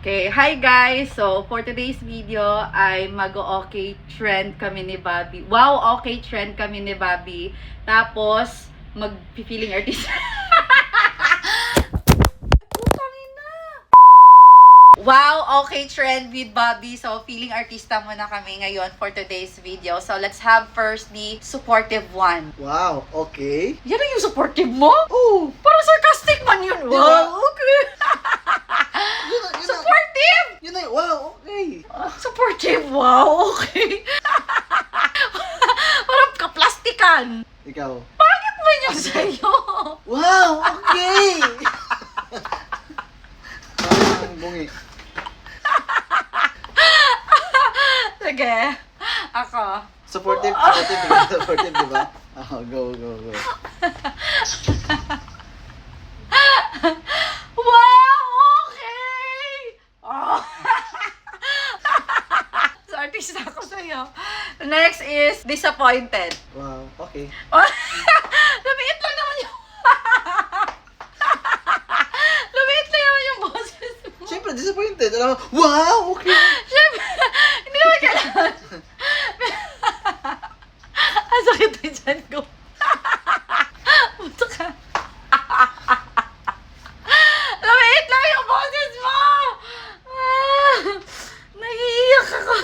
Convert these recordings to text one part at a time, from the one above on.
Okay, hi guys! So, for today's video ay mag-okay trend kami ni Bobby. Wow, okay trend kami ni Bobby. Tapos, mag-feeling artist. Wow, okay trend with Bobby. So, feeling artista muna kami ngayon for today's video. So, let's have first the supportive one. Wow, okay. Yan ang yung supportive mo? Oh, Parang sarcastic man yun. Diba? Wow, okay. yun na. Supportive! Yun na, wow, okay. Supportive, wow, okay. Parang kaplastikan. Ikaw. Bakit mo yun sa'yo? Wow, okay. Parang bungi. Sige, ako. Supportive, di ba? Oh, go. Wow, okay! Oh. So, artista ako sa'yo. Next is disappointed. Wow, okay. Lumiit lang naman yung... Lumiit lang naman yung boses mo. Siyempre, disappointed. Alam mo, wow, okay. Siyempre, hindi naman kailangan. Ang sakit na dyan ko. Buto ka. Lumiit lang yung boses mo. Naiiyak ako.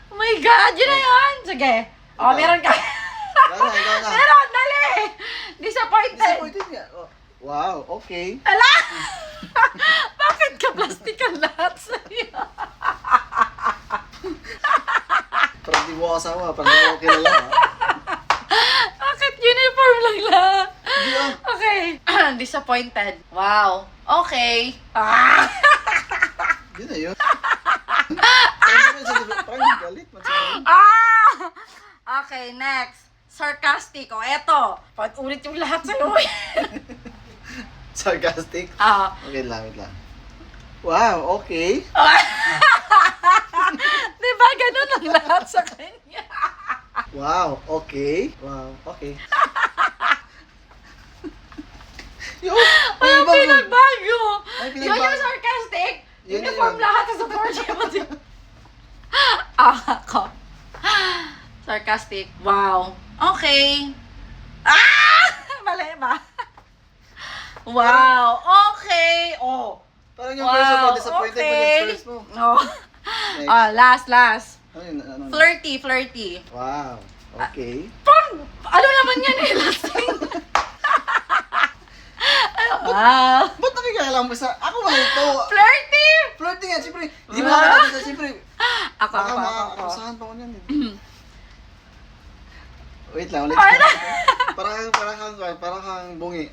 Oh my God, yun na yun. Sige. O, meron ka. Ikaw na. Meron, dali. Disappointed. Disappointed nga. Oh, wow, okay. Ala! Bakit ka plastikan lahat sa'yo? Parang di mo asawa, parang di mo kilala. Ha? Bakit uniform lang lahat? Hindi ah. Okay. Disappointed. Wow. Okay. Ah! Yun na yun. Parang galit man siya. Ah! Okay, next. Sarcastic. O, eto. Pag-ulit yung lahat sa'yo. Sarcastic. Ah. Okay lang, wait lang. Wow, okay. Diba ganun ang lahat sa kanya? Wow, okay. Wow, okay. Yo, Walang pinagbago. May Yun pinagbago. yung sarcastic. Yun Uniform yun. lahat sa supportive. Ako. Sarcastic. Wow. Okay. Ah! Mali ba? Wow. Okay. Oh. Parang yung first mo, disappointed okay. mo yung first mo. Oh. Next. Oh, last. Ano yun? Ano? Flirty. Wow, okay. Ano naman yan eh, lasting. Wow. Ba't nakikailang mo sa... Ako ba ito? Flirty! Flirty nga, siyempre. Hindi mo Ah. nakakita sa siyempre. Ako. Baka makakasahan pa ko niyan. Wait lang, ulit. Parang kang bungi.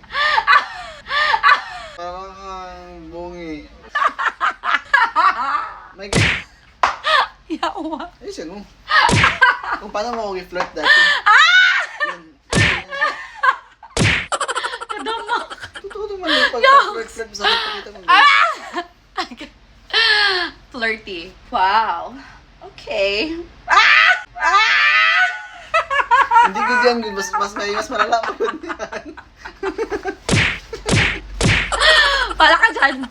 Parang kang bungi. My God. Yawa. Ayos yan mo. Kung paano mo ako i-flirt dati. Yun. Kadamak. Totoo naman yung pag-flirt mo sa akin. Pakita mo. Flirty. Wow. Okay. Hindi good yan. Mas malala pa good yan. Pala ka dyan.